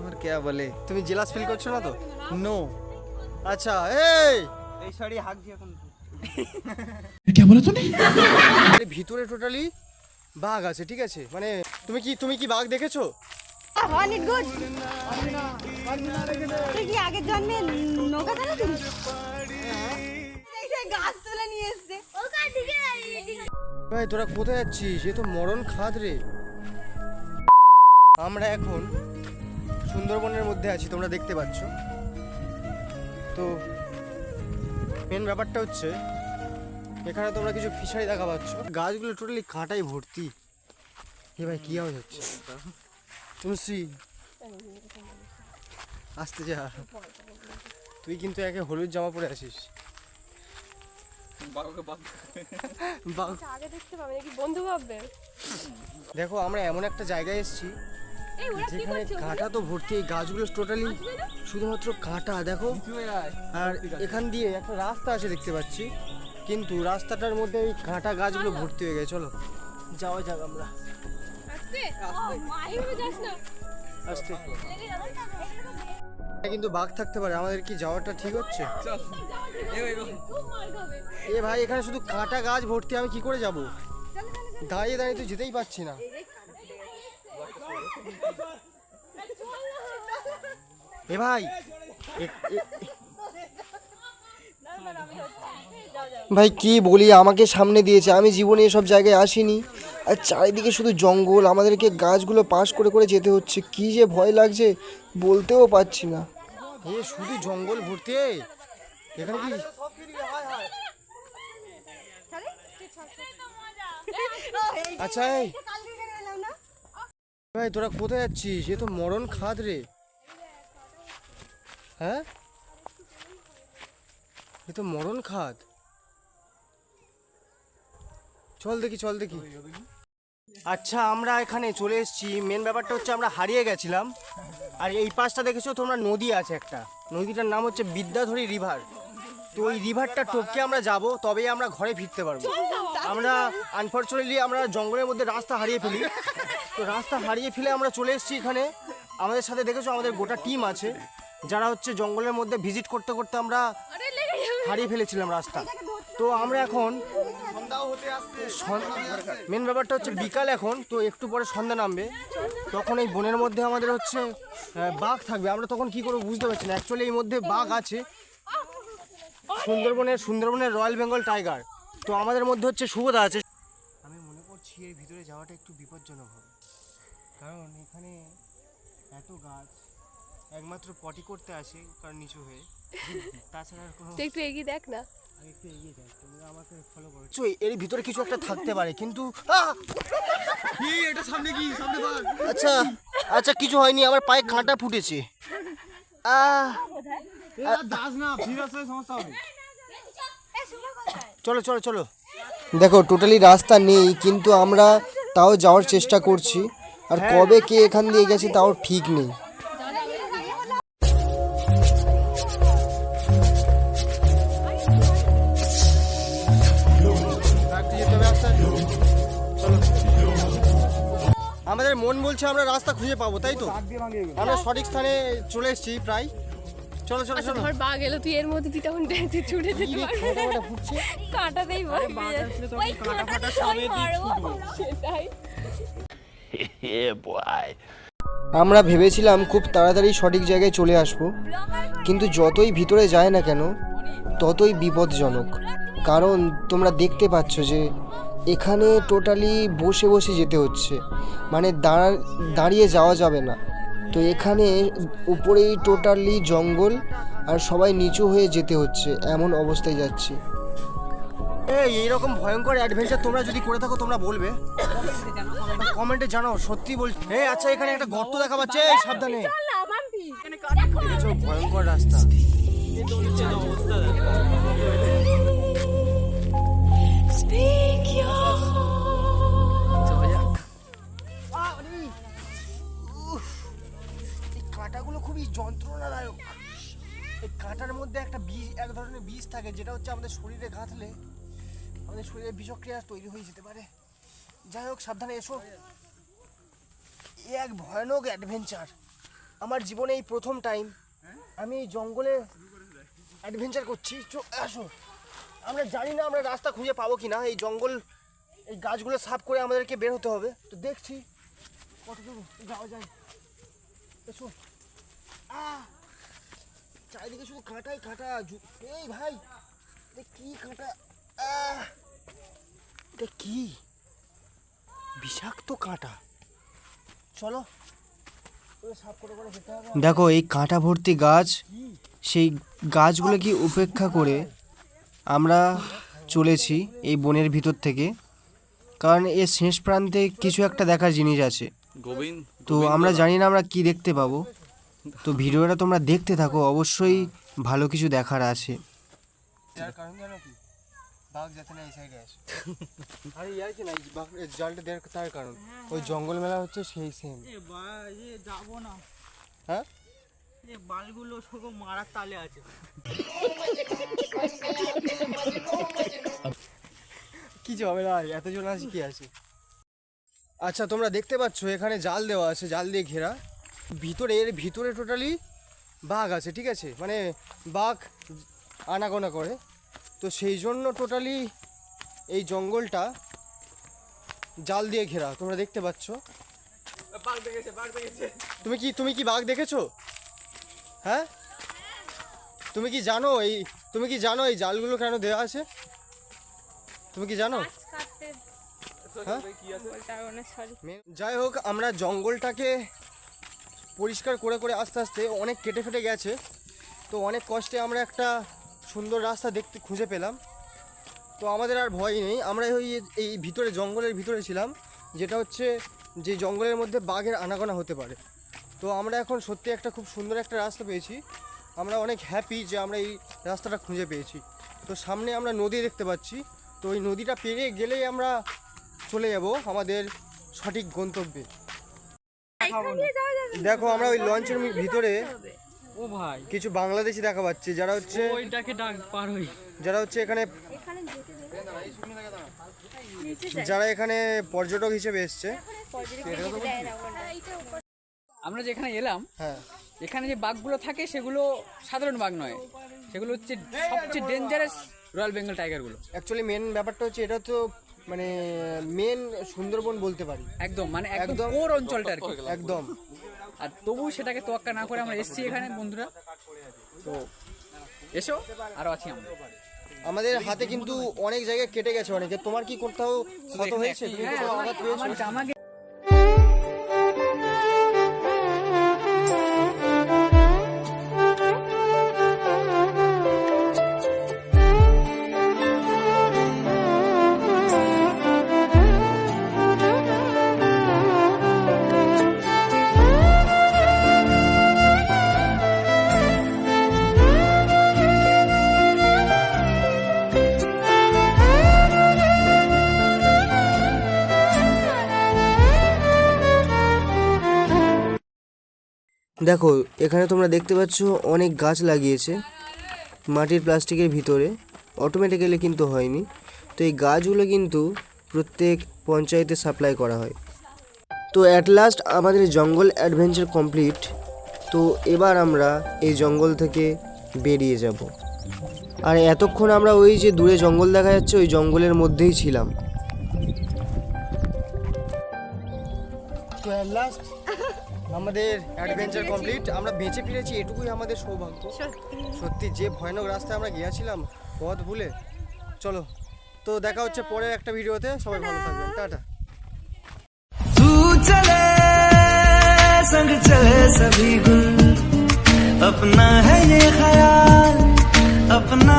और क्या बोले তুমি জেলাস ফিল করছো না তো? नो আচ্ছা এই সরি হাক দিয়ে এখন क्या बोला तूने? এর ভিতরে টোটালি বাঘ আছে, ঠিক আছে? মানে তুমি কি বাঘ দেখেছো? হন ইট গুড তুই কি আগের জন্মে নৌকা চালাতিস? গাছ তুলে নিয়ে এসছে ওখান থেকে। ভাই তোরা কোথায় যাচ্ছিস? এ তো মরণ খাদ রে। আমরা এখন সুন্দরবনের মধ্যে আছি, তোমরা দেখতে পাচ্ছ তো। মেন ব্যাপারটা হচ্ছে এখানে তোমরা কিছু ফিশারি দেখা পাচ্ছ, গাছগুলো টোটালি কাঁটাই ভর্তি। এ ভাই কি আওয়াজ হচ্ছে? তুলসী আসতে যা, তুই কিন্তু একে হলুদ জামা পরে আছিস। আগে দেখতে পাবে নাকি বন্ধু ভাববে। দেখো আমরা এমন একটা জায়গায় এসেছি যেখানে কাঁটা তো ভর্তি, এই গাছগুলো টোটালি শুধুমাত্র কাঁটা। দেখো, আর এখান দিয়ে একটা রাস্তা আছে দেখতে পাচ্ছি, কিন্তু রাস্তাটার মধ্যে এই কাঁটা গাছগুলো ভর্তি হয়ে গেছে। চলো যাওয়া যাক আমরা। আস্তে কিন্তু বাঘ থাকতে পারে, আমাদের কি যাওয়াটা ঠিক হচ্ছে? এ ভাই এখানে শুধু কাঁটা গাছ ভর্তি, আমি কি করে যাব? দাঁড়িয়ে দাঁড়িয়ে তো যেতেই পারছি না। এ ভাই ভাই কি বলি, আমাকে সামনে দিয়েছে, আমি জীবনে এসব জায়গায় আসিনি। আর চারিদিকে শুধু জঙ্গল, আমাদেরকে গাছগুলো পাশ করে করে যেতে হচ্ছে। কি যে ভয় লাগছে বলতেও পারছি না। এ শুধু জঙ্গল ভর্তি, এখানে কি? আচ্ছা ভাই তোরা কোথায় যাচ্ছিস? এ তো মরণ খাদ রে। হ্যাঁ এ তো মরণ খাদ। চল দেখি। আচ্ছা আমরা এখানে চলে এসেছি। মেন ব্যাপারটা হচ্ছে আমরা হারিয়ে গেছিলাম। আর এই পাশটা দেখেছো তোমরা, নদী আছে একটা, নদীটার নাম হচ্ছে বিদ্যাধরী রিভার। তো ওই রিভারটা টপকে আমরা যাব, তবেই আমরা ঘরে ফিরতে পারবো। আমরা আনফর্চুনেটলি আমরা জঙ্গলের মধ্যে রাস্তা হারিয়ে ফেলি। তো রাস্তা হারিয়ে ফেলে আমরা চলে এসেছি এখানে। আমাদের সাথে দেখেছো আমাদের গোটা টিম আছে, যারা হচ্ছে জঙ্গলের মধ্যে ভিজিট করতে করতে আমরা হারিয়ে ফেলেছিলাম রাস্তা। তো আমরা এখন মেন ব্যাপারটা হচ্ছে বিকাল এখন, তো একটু পরে সন্ধ্যা নামবে। তখন এই বনের মধ্যে আমাদের হচ্ছে বাঘ থাকবে, আমরা তখন কি করবো বুঝতে পারছি না। অ্যাকচুয়ালি এই মধ্যে বাঘ আছে, সুন্দরবনের রয়্যাল বেঙ্গল টাইগার। তো আমাদের মধ্যে হচ্ছে শুভদা আছে। আমি মনে করছি এর ভিতরে যাওয়াটা একটু বিপজ্জনক হবে, কারণ এখানে এত গাছ, একমাত্র পটি করতে আসে কারণ নিচু হয়ে, তাছাড়া আর কোনো। একটু এগিয়ে দেখ না, একটু এগিয়ে যাও, তোমরা আমাকে ফলো করো। এর ভিতরে কিছু একটা থাকতে পারে, কিন্তু এটা সামনে কি সামনে বাঘ। আচ্ছা কিছু হয়নি, আমার পায়ে কাঁটা ফুটেছে। দাস না ফিরে আসলে সমস্যা হবে। চলো দেখো টোটালি রাস্তা নেই, কিন্তু আমরা তাও যাওয়ার চেষ্টা করছি। আর কবে কে এখান দিয়ে গেছে তাও ঠিক নেই। আমাদের মন বলছে আমরা রাস্তা খুঁজে পাবো, তাই তো? আমরা সঠিক স্থানে চলে এসেছি প্রায়। চলো ধর বাঘ এলো, তুই এর মধ্যে তুই তখন ছুটে যেতে পারবি। ফুটছে কাঁটাতেই ভয় পেয়ে যাচ্ছে। ওই কাঁটাটা সবাই মারবো সেটাই। আমরা ভেবেছিলাম খুব তাড়াতাড়ি সঠিক জায়গায় চলে আসব, কিন্তু যতই ভিতরে যায় না কেন ততই বিপজ্জনক। কারণ তোমরা দেখতে পাচ্ছ যে এখানে টোটালি বসে বসে যেতে হচ্ছে, মানে দাঁড়িয়ে যাওয়া যাবে না। তো এখানে উপরেই টোটালি জঙ্গল, আর সবাই নিচু হয়ে যেতে হচ্ছে, এমন অবস্থায় যাচ্ছি। এইরকম ভয়ঙ্কর অ্যাডভেঞ্চার তোমরা যদি করে থাকো তোমরা বলবে, কমেন্টে জানাও। সত্যি বলছি। আচ্ছা এখানে একটা গর্ত দেখা পাচ্ছে, সাবধানে। ভয়ঙ্কর রাস্তা। এই কাঁটাগুলো খুবই যন্ত্রণাদায়ক। এই কাঁটার মধ্যে একটা এক ধরনের বিষ থাকে, যেটা হচ্ছে আমাদের শরীরে গাঁথলে আমাদের শরীরে বিষক্রিয়া তৈরি হয়ে যেতে পারে। যাই হোক সাবধানে এসো। এক ভয়ানক অ্যাডভেঞ্চার। আমার জীবনে এই প্রথম টাইম আমি এই জঙ্গলে অ্যাডভেঞ্চার করছি। আসো, আমরা জানি না আমরা রাস্তা খুঁজে পাবো কি না। এই জঙ্গল, এই গাছগুলো সাফ করে আমাদেরকে বের হতে হবে। তো দেখছি কতটুকু যাওয়া যায়। এসো। চারিদিকে শুধু কাঁটাই কাঁটা। এই ভাই, কি কাঁটা! এটা কি বিষাক্ত কাঁটা! চলো সাফ করে করে যেতে হবে। দেখো এই কাঁটা ভর্তি গাছ, সেই গাছগুলো কি উপেক্ষা করে আমরা চলেছি এই বনের ভিতর থেকে, কারণ এর শেষ প্রান্তে কিছু একটা দেখার জিনিস আছে। তো আমরা জানি না আমরা কি দেখতে পাবো। তো ভিডিওটা তোমরা দেখতে থাকো, অবশ্যই ভালো কিছু দেখার আছে। তার কারণ জানো কি? বাঘ যাতে না এই সাইডে আসে। আরে ইয়ার কি না, জালটা দেওয়ার তার কারণ ওই জঙ্গল মেলা হচ্ছে সেই সেম। যাবো না। হ্যাঁ, এই বালগুলো সব মারার তালে আছে। কি ঝামেলা, এতজন আছে কি আছে? আচ্ছা, তোমরা দেখতে পাচ্ছ এখানে জাল দেওয়া আছে, জাল দিয়ে ঘেরা। এর ভিতরে টোটালি বাঘ আছে, ঠিক আছে? মানে বাঘ আনাগোনা করে। তো সেই জন্য টোটালি এই জঙ্গলটা জাল দিয়ে ঘেরা, তোমরা দেখতে পাচ্ছ। তুমি কি বাঘ দেখেছো? হ্যাঁ, তুমি কি জানো এই জালগুলো কেন দেওয়া আছে? তুমি কি জানো? হ্যাঁ? যাই হোক, আমরা জঙ্গলটাকে পরিষ্কার করে করে আস্তে আস্তে অনেক কেটে ফেটে গেছে। তো অনেক কষ্টে আমরা একটা সুন্দর রাস্তা দেখতে খুঁজে পেলাম। তো আমাদের আর ভয় নেই। আমরা এই ভিতরে জঙ্গলের ভিতরে ছিলাম, যেটা হচ্ছে যে জঙ্গলের মধ্যে বাঘের আনাগোনা হতে পারে। তো আমরা এখন সত্যি একটা খুব সুন্দর একটা রাস্তা পেয়েছি। আমরা অনেক হ্যাপি যে আমরা এই রাস্তাটা খুঁজে পেয়েছি। তো সামনে আমরা নদী দেখতে পাচ্ছি। তো ওই নদীটা পেরিয়ে গেলেই আমরা চলে যাব আমাদের সঠিক গন্তব্যে। দেখো, আমরা ওই লঞ্চের ভিতরে ও ভাই, কিছু বাংলাদেশি দেখা পাচ্ছি, যারা হচ্ছে এখানে যারা এখানে পর্যটক হিসেবে এসছে। আমরা যেখানে এলাম, হ্যাঁ, এখানে যে বাঘগুলো থাকে সেগুলো সাধারণ বাঘ নয়, সেগুলো হচ্ছে সবচেয়ে ডেঞ্জারাস রয়্যাল বেঙ্গল টাইগারগুলো। অ্যাকচুয়ালি মেন ব্যাপারটা হচ্ছে এটা তো মানে মেন সুন্দরবন বলতে পারি। একদম মানে একদম কোর অঞ্চলটা আর কি, একদম। আর তবু সেটাকে তোয়াক্কা না করে আমরা এসেছি এখানে বন্ধুরা। তো এসো, আরো আছি আমরা। আমাদের হাতে কিন্তু অনেক জায়গায় কেটে গেছে অনেকে। তোমার কি কোথাও ক্ষত হয়েছে? তুমি কোথাও আঘাত পেয়েছো? আমাকে দেখো, এখানে তোমরা দেখতে পাচ্ছ অনেক গাছ লাগিয়েছে মাটির প্লাস্টিকের ভিতরে, অটোমেটিক্যালি কিন্তু হয়নি। তো এই গাছগুলো কিন্তু প্রত্যেক পঞ্চায়েতে সাপ্লাই করা হয়। তো অ্যাট লাস্ট আমাদের জঙ্গল অ্যাডভেঞ্চার কমপ্লিট। তো এবার আমরা এই জঙ্গল থেকে বেরিয়ে যাব। আর এতক্ষণ আমরা ওই যে দূরে জঙ্গল দেখা যাচ্ছে ওই জঙ্গলের মধ্যেই ছিলাম। তো অ্যাট লাস্ট আমাদের অ্যাডভেঞ্চার কমপ্লিট। আমরা বেঁচে ফিরেছি, এটুকুই আমাদের সৌভাগ্য। সত্যি যে ভয়ানক রাস্তায় আমরা গিয়েছিলাম পথ ভুলে। চলো, তো দেখা হচ্ছে পরের একটা ভিডিওতে। সবাই ভালো থাকবেন, টাটা। तू चले संग चले सभी गुल, अपना है ये ख्याल, अपना